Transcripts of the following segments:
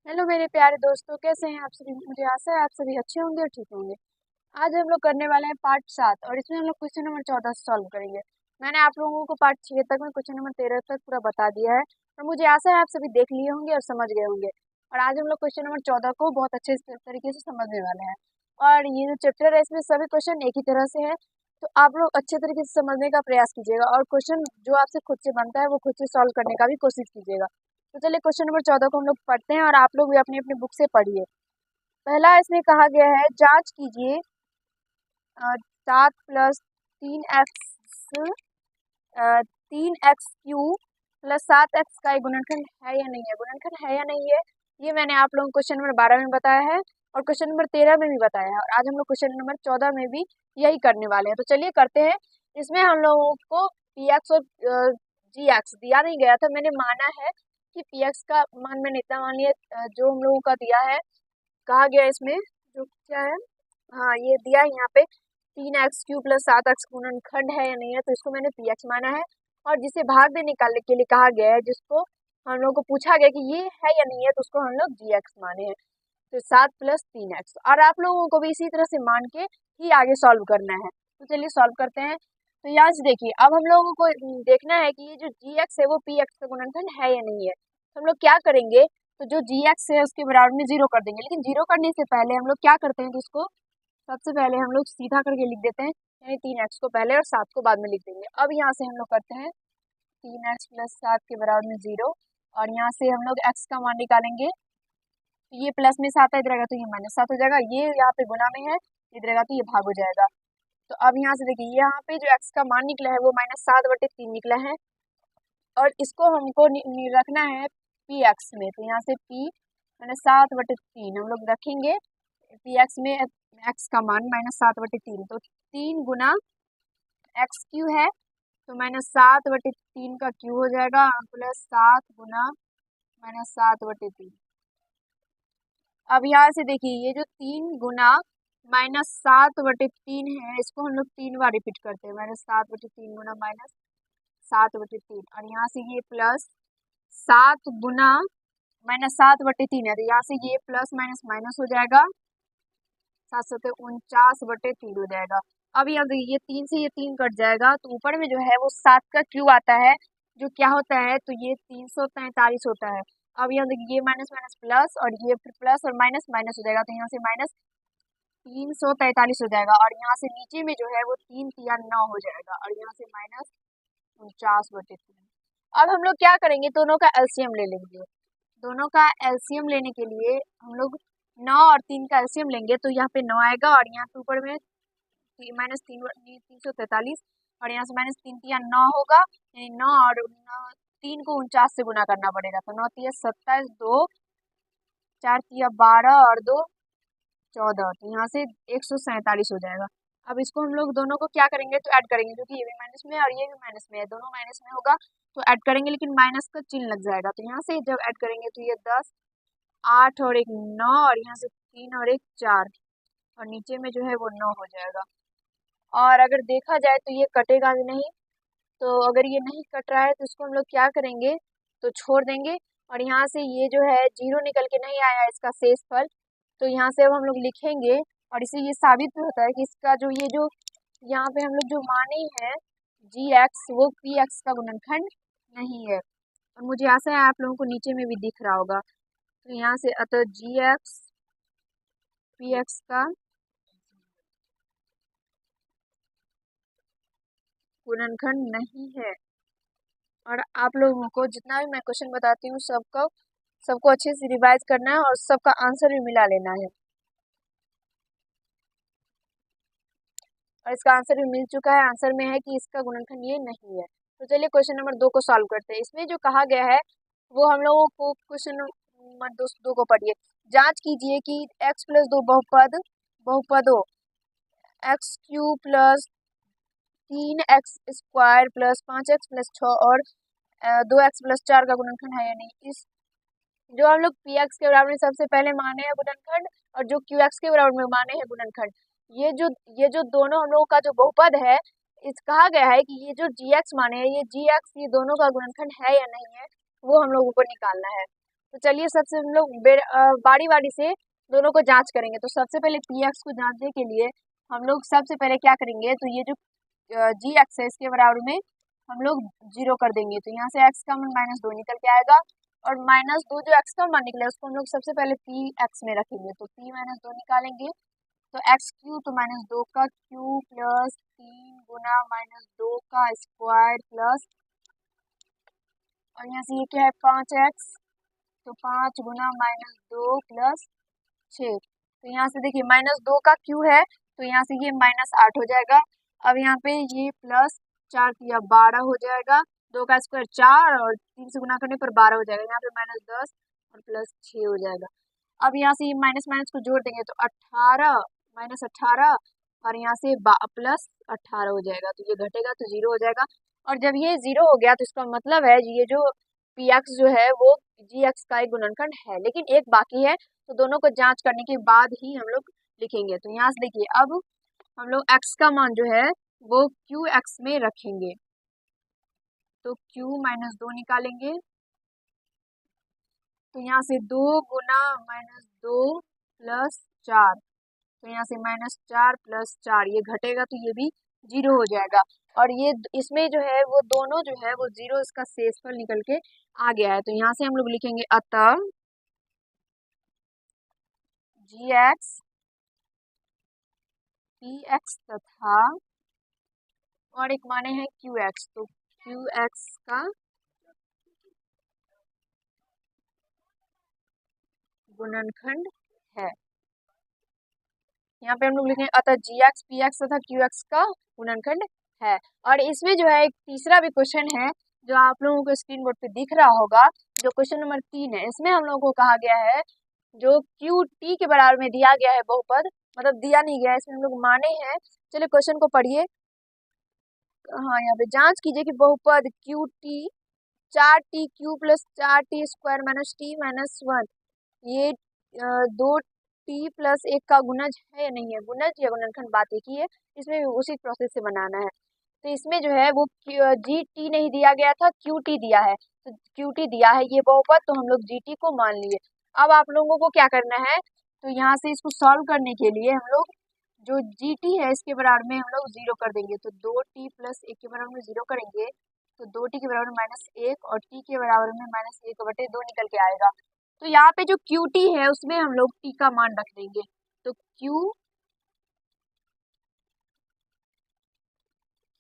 Hello मेरे प्यारे दोस्तों, कैसे हैं आप सभी। मुझे आशा है आप सभी अच्छे होंगे और ठीक होंगे। आज हम लोग करने वाले हैं पार्ट 7 और इसमें हम लोग क्वेश्चन नंबर 14 सॉल्व करेंगे। मैंने आप लोगों को पार्ट 6 तक में क्वेश्चन नंबर 13 तक पूरा बता दिया है और मुझे आशा है आप सभी देख लिए होंगे और समझ गए होंगे। और आज हम लोग क्वेश्चन नंबर 14 को बहुत अच्छे तरीके से समझने वाले हैं। और ये जो चैप्टर है इसमें सभी क्वेश्चन एक ही तरह से है, तो आप लोग अच्छे तरीके से समझने का प्रयास कीजिएगा और क्वेश्चन जो आपसे खुद से बनता है वो खुद से सॉल्व करने का भी कोशिश कीजिएगा। तो चलिए क्वेश्चन नंबर 14 को हम लोग पढ़ते हैं और आप लोग भी अपनी अपनी बुक से पढ़िए। पहला इसमें कहा गया है, जांच कीजिए 7 + 3x 3x³ + 7x का एक गुणनखंड है या नहीं है। गुणनखंड है या नहीं है ये मैंने आप लोगों को क्वेश्चन नंबर 12 में बताया है और क्वेश्चन नंबर 13 में भी बताया है और आज हम लोग क्वेश्चन नंबर 14 में भी यही करने वाले हैं। तो चलिए करते हैं। इसमें हम लोगों को px और gx दिया नहीं गया था, मैंने माना है कि px का मान मैंने इतना मान लिया जो हम लोगों का दिया है। कहा गया इसमें जो क्या है, हाँ ये दिया है यहाँ पे 3x³ + 7x गुणनखंड है या नहीं है, तो इसको मैंने px माना है। और जिसे भाग दे निकालने के लिए कहा गया है, जिसको हम लोग को पूछा गया कि ये है या नहीं है, तो उसको हम लोग gx माने हैं। तो 7 + 3x और आप लोगों को भी इसी तरह से मान के ही आगे सॉल्व करना है। तो चलिए सॉल्व करते हैं। तो यहाँ से देखिए, अब हम लोगों को देखना है कि ये जो gx है वो px का गुणनखंड है या नहीं है। तो हम लोग क्या करेंगे, तो जो gx है उसके बराबर में 0 कर देंगे, लेकिन 0 करने से पहले हम लोग क्या करते हैं, तो इसको सबसे पहले हम लोग सीधा करके लिख देते हैं, यानी 3x को पहले और 7 को बाद में लिख देंगे। अब यहाँ से हम लोग करते हैं 3x + 7 के बराबर में 0 और यहाँ से हम लोग x का मान निकालेंगे। तो ये प्लस में 7 इधर आएगा तो ये -7 हो जाएगा, ये यहाँ पे गुना में है इधर आएगा तो ये भाग हो जाएगा। तो अब यहाँ से देखिए, यहाँ पे जो x का मान निकला है वो -7/3 निकला है और इसको हमको रखना है px में। तो यहाँ से p -7/3 हम लोग रखेंगे px में, x का मान -7/3, तो 3 गुना x³ है तो -7/3 का क्यू हो जाएगा प्लस 7 गुना -7/3। अब यहाँ से देखिए, ये जो 3 गुना -7/3 है इसको हम लोग 3 बार रिपीट करते हैं, -7/3 गुना -7/3 और यहाँ से ये प्लस 7 गुना -7/3 है, तो यहाँ से ये प्लस माइनस माइनस हो जाएगा, 7×7 = 49/3 हो जाएगा। अब यहाँ देखिए, ये 3 से ये 3 कट जाएगा तो ऊपर में जो है वो 7 का क्यूब आता है, जो क्या होता है, तो ये 343 होता है। अब यहाँ देखिए, ये माइनस माइनस प्लस और ये फिर प्लस और माइनस माइनस हो जाएगा, तो यहाँ से -343 हो जाएगा और यहाँ से नीचे में जो है वो 3 × 9 हो जाएगा और यहाँ से -49/3। अब हम लोग क्या करेंगे, दोनों का एलसीएम ले लेंगे। दोनों का एलसीएम लेने के लिए हम लोग 9 और 3 का एलसीएम लेंगे, तो यहाँ पे 9 आएगा और यहाँ पे ऊपर में -343 और यहाँ से -3 × 9 होगा, यानी 9 और 3 को 49 से गुना करना पड़ेगा, तो 9 × 3 = 27, 2 4 × 12 और 2 14, तो यहाँ से 147 हो जाएगा। अब इसको हम लोग दोनों को क्या करेंगे, तो ऐड करेंगे, क्योंकि ये भी माइनस में है और ये भी माइनस में है, दोनों माइनस में होगा तो ऐड करेंगे, लेकिन माइनस का चिन्ह लग जाएगा, तो यहाँ से जब ऐड करेंगे तो ये 10, 8 और 1 9 और यहाँ से 3 और 1 4 और नीचे में जो है वो 9 हो जाएगा। और अगर देखा जाए तो ये कटेगा भी नहीं, तो अगर ये नहीं कट रहा है तो इसको हम लोग क्या करेंगे, तो छोड़ देंगे और यहाँ से ये जो है 0 निकल के नहीं आया इसका शेषफल, तो यहाँ से अब हम लोग लिखेंगे और इसे ये साबित भी होता है कि इसका जो ये जो यहाँ पे हम लोग जो माने हैं gx वो px का गुणनखंड नहीं है। और मुझे आशा है आप लोगों को नीचे में भी दिख रहा होगा, तो यहाँ से अतः gx px का गुणनखंड नहीं है। और आप लोगों को जितना भी मैं क्वेश्चन बताती हूँ सबको अच्छे से रिवाइज करना है और सबका आंसर भी मिला लेना है। और इसका आंसर भी मिल चुका है, आंसर में है कि इसका गुणनखंड ये नहीं है। तो चलिए क्वेश्चन नंबर 2 को सॉल्व करते हैं। इसमें जो कहा गया है वो हम लोगों को क्वेश्चन नंबर 2 को पढ़िए। जांच कीजिए कि x + 2 बहुपदों x³ + 3x² + 5x + 6 और 2x + 4 का गुणनखंड है या नहीं। इस जो हम लोग px के बराबर में सबसे पहले माने हैं गुणनखंड और जो qx के बराबर में माने हैं गुणनखंड, ये जो दोनों हम लोगों का जो बहुपद है, इस कहा गया है कि ये जो gx माने हैं ये gx ये दोनों का गुणनखंड है या नहीं है, वो हम लोगों को निकालना है। तो चलिए सबसे हम लोग बारी बारी से दोनों को जांच करेंगे। तो सबसे पहले पी एक्स को जांचने के लिए हम लोग सबसे पहले क्या करेंगे, तो ये जो जी एक्स है इसके बराबर में हम लोग 0 कर देंगे। तो यहाँ से एक्स का मान -2 निकल के आएगा, और -2 जो एक्स का मान निकला उसको हम लोग सबसे पहले पी एक्स में रखेंगे। तो पी -2 निकालेंगे, तो एक्स क्यू तो -2 का क्यू प्लस 3 गुना -2 का स्क्वायर प्लस, और यहाँ से ये क्या है 5x, तो 5 गुना -2 प्लस 6। तो यहाँ से देखिए -2 का क्यू है, तो यहाँ से ये -8 हो जाएगा। अब यहाँ पे ये प्लस 4 किया 12 हो जाएगा, 2 का स्क्वायर 4 और 3 से गुना करने पर 12 हो जाएगा। यहाँ पे -10 और प्लस 6 हो जाएगा। अब यहाँ से ये माइनस माइनस को जोड़ देंगे तो 18 -18, और यहाँ से प्लस 18 हो जाएगा। तो ये घटेगा तो 0 हो जाएगा। और जब ये 0 हो गया तो इसका मतलब है ये जो पी एक्स जो है वो जी एक्स का एक गुणनखंड है। लेकिन एक बाकी है, तो दोनों को जांच करने के बाद ही हम लोग लिखेंगे। तो यहाँ से देखिए अब हम लोग x का मान जो है वो क्यू एक्स में रखेंगे। तो q -2 निकालेंगे, तो यहाँ से 2 गुना -2 प्लस 4, तो यहाँ से -4 प्लस 4 ये घटेगा तो ये भी 0 हो जाएगा। और ये इसमें जो है वो दोनों जो है वो 0 इसका शेषफल निकल के आ गया है। तो यहाँ से हम लोग लिखेंगे अतः जी एक्स पी एक्स तथा, और एक माने हैं क्यू एक्स, तो क्यू एक्स का गुणनखंड है। यहाँ पे हम लोग लिखेंगे अतः जी एक्स पी एक्स तथा क्यू एक्स का गुणनखंड है। और इसमें जो है एक तीसरा भी क्वेश्चन है जो आप लोगों को स्क्रीन बोर्ड पे दिख रहा होगा, जो क्वेश्चन नंबर 3 है। इसमें हम लोगों को कहा गया है जो क्यू टी के बराबर में दिया गया है बहुपद, मतलब दिया नहीं गया है, इसमें हम लोग माने हैं। चलिए क्वेश्चन को पढ़िए। हाँ, यहाँ पे जांच कीजिए कि बहुपद Q T 4t³ plus 4t square minus T minus 1 ये 2t+1 का गुणज है या नहीं है। गुणज या गुणनखंड बात एक ही है, इसमें भी उसी प्रोसेस से बनाना है। तो इसमें जो है वो जी टी नहीं दिया गया था, क्यू टी दिया है। तो क्यू टी दिया है ये बहुपद, तो हम लोग जी टी को मान लिए। अब आप लोगों को क्या करना है, तो यहाँ से इसको सॉल्व करने के लिए हम लोग जो जी टी है इसके बराबर में हम लोग 0 कर देंगे। तो 2t+1 के बराबर में 0 करेंगे, तो 2t के बराबर -1 और t के बराबर में -1/2 निकल के आएगा। तो यहाँ पे जो क्यू टी है उसमें हम लोग टी का मान रख देंगे। तो क्यू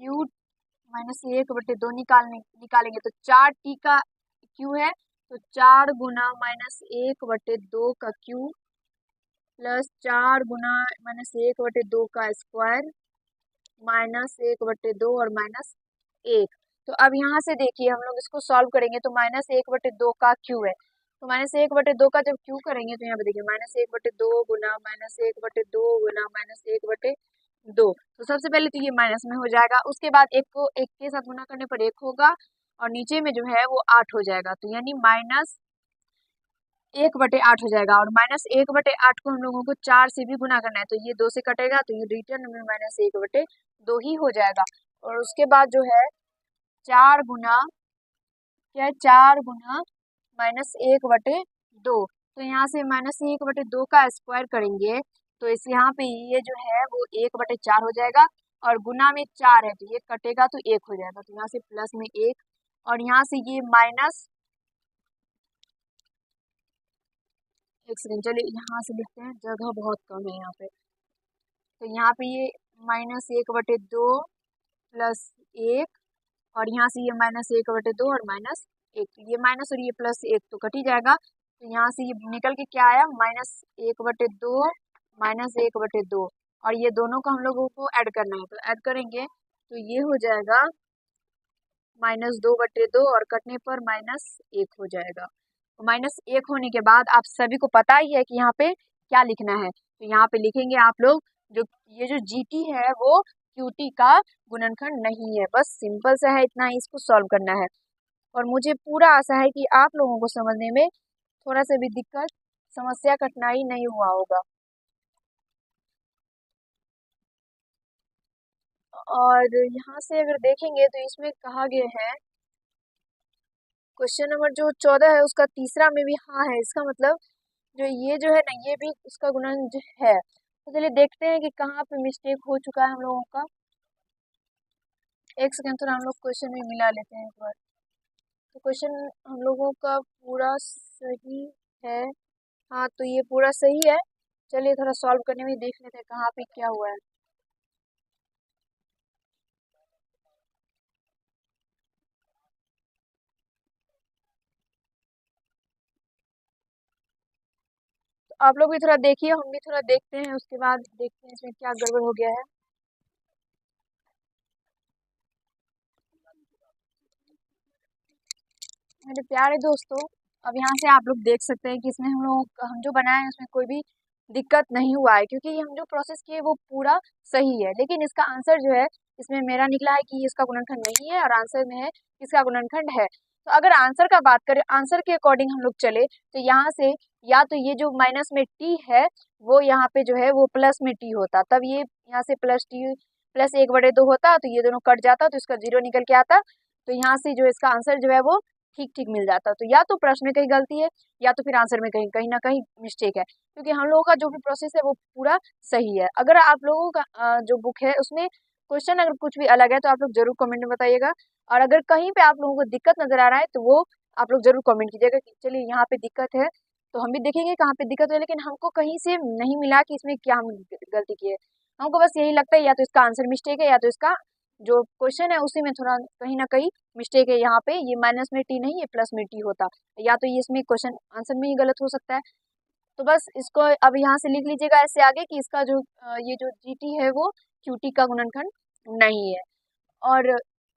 क्यू -1/2 निकालेंगे, तो 4t का क्यू है, तो 4 गुना -1/2 का क्यू प्लस 4 गुना -1/2 का स्क्वायर -1/2 और -1। तो अब यहाँ से देखिए हम लोग इसको सॉल्व करेंगे, तो -1/2 का क्यू है, तो -1/2 का जब क्यू करेंगे तो यहाँ पे देखिए -1/2 गुना -1/2 गुना -1/2। तो सबसे पहले तो ये माइनस में हो जाएगा, उसके बाद एक को एक के साथ गुना करने पर 1 होगा, और नीचे में जो है वो 8 हो जाएगा। तो यानी -1/8 हो जाएगा, और -1/8 को हम लोगों को 4 से भी गुना करना है, तो ये 2 से कटेगा, तो ये रिटर्न में -1/2 ही हो जाएगा। और उसके बाद जो है 4 गुना क्या है 4 गुना -1/2, तो यहाँ से -1/2 का स्क्वायर करेंगे, तो इस यहाँ पे ये जो है वो 1/4 हो जाएगा, और गुना में 4 है तो ये कटेगा तो 1 हो जाएगा। तो यहाँ से प्लस में 1, और यहाँ से ये माइनस, एक सेकेंड चलिए यहाँ से लिखते हैं, जगह बहुत कम है यहाँ पे। तो यहाँ पे ये -1/2 प्लस 1, और यहाँ से ये -1/2 और -1, ये माइनस और ये +1 तो कट ही जाएगा। तो यहाँ से ये निकल के क्या आया -1/2 -1/2, और ये दोनों को हम लोगों को ऐड करना है, तो ऐड करेंगे तो ये हो जाएगा -2/2, और कटने पर -1 हो जाएगा। तो -1 होने के बाद आप सभी को पता ही है कि यहाँ पे क्या लिखना है, तो यहाँ पे लिखेंगे आप लोग जो ये जो जी टी है वो क्यू टी का गुणनखंड नहीं है। बस सिंपल सा है, इतना ही इसको सॉल्व करना है। और मुझे पूरा आशा है कि आप लोगों को समझने में थोड़ा सा भी दिक्कत, समस्या, कठिनाई नहीं हुआ होगा। और यहाँ से अगर देखेंगे तो इसमें कहा गया है क्वेश्चन नंबर जो 14 है उसका तीसरा में भी हाँ है, इसका मतलब जो ये है ना, ये भी उसका गुणन है। तो चलिए देखते हैं कि कहाँ पे मिस्टेक हो चुका है हम लोगों का। एक सेकेंड थोड़ा हम लोग क्वेश्चन में मिला लेते हैं एक बार। तो क्वेश्चन हम लोगों का पूरा सही है। हाँ, तो ये पूरा सही है। चलिए थोड़ा सॉल्व करने में देख लेते हैं कहाँ पे क्या हुआ है। तो आप लोग भी थोड़ा देखिए, हम भी थोड़ा देखते हैं, उसके बाद देखते हैं इसमें क्या गड़बड़ हो गया है। मेरे प्यारे दोस्तों, अब यहाँ से आप लोग देख सकते हैं कि इसमें हम जो बनाए हैं उसमें कोई भी दिक्कत नहीं हुआ है, क्योंकि हम जो प्रोसेस किए वो पूरा सही है। लेकिन इसका आंसर जो है, इसमें मेरा निकला है कि इसका गुणनखंड नहीं है और आंसर में है इसका गुणनखंड है। तो अगर आंसर का बात करें, आंसर के अकॉर्डिंग हम लोग चले तो यहाँ से या तो ये जो माइनस में टी है वो यहाँ पे जो है वो प्लस में टी होता, तब ये यहाँ से प्लस टी प्लस 1/2 होता, तो ये दोनों कट जाता तो इसका 0 निकल के आता। तो यहाँ से जो इसका आंसर जो है वो ठीक ठीक मिल जाता। तो या तो प्रश्न में कहीं गलती है या तो फिर आंसर में कहीं कहीं ना कहीं मिस्टेक है, क्योंकि हम लोगों का जो भी प्रोसेस है वो पूरा सही है। अगर आप लोगों का जो बुक है उसमें क्वेश्चन अगर कुछ भी अलग है तो आप लोग जरूर कमेंट में बताइएगा। और अगर कहीं पे आप लोगों को दिक्कत नजर आ रहा है तो वो आप लोग जरूर कमेंट कीजिएगा कि चलिए यहाँ पे दिक्कत है, तो हम भी देखेंगे कहाँ पे दिक्कत है। लेकिन हमको कहीं से नहीं मिला कि इसमें क्या हम गलती की है। हमको बस यही लगता है या तो इसका आंसर मिस्टेक है या तो इसका जो क्वेश्चन है उसी में थोड़ा कहीं ना कहीं मिस्टेक है। यहाँ पे ये माइनस में टी नहीं, ये प्लस में टी होता, या तो ये इसमें क्वेश्चन आंसर में ही गलत हो सकता है। तो बस इसको अब यहाँ से लिख लीजिएगा ऐसे आगे कि इसका जो ये जो जीटी है वो क्यूटी का गुणनखंड नहीं है। और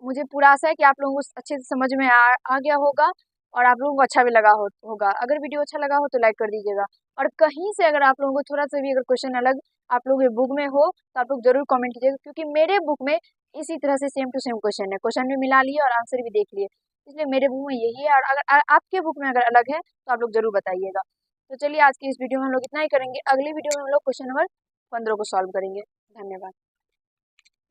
मुझे पूरा आशा है कि आप लोगों को अच्छे से समझ में आ गया होगा और आप लोगों को अच्छा भी लगा होगा। अगर वीडियो अच्छा लगा हो तो लाइक कर दीजिएगा। और कहीं से अगर आप लोगों को थोड़ा सा भी अगर क्वेश्चन अलग आप लोग के बुक में हो तो आप लोग जरूर कमेंट कीजिएगा, क्योंकि मेरे बुक में इसी तरह से सेम टू सेम क्वेश्चन है, क्वेश्चन भी मिला लिए और आंसर भी देख लिए, इसलिए मेरे बुक में यही है। और अगर आपके बुक में अगर अलग है तो आप लोग जरूर बताइएगा। तो चलिए आज की इस वीडियो में हम लोग इतना ही करेंगे, अगली वीडियो में हम लोग क्वेश्चन नंबर 15 को सॉल्व करेंगे। धन्यवाद।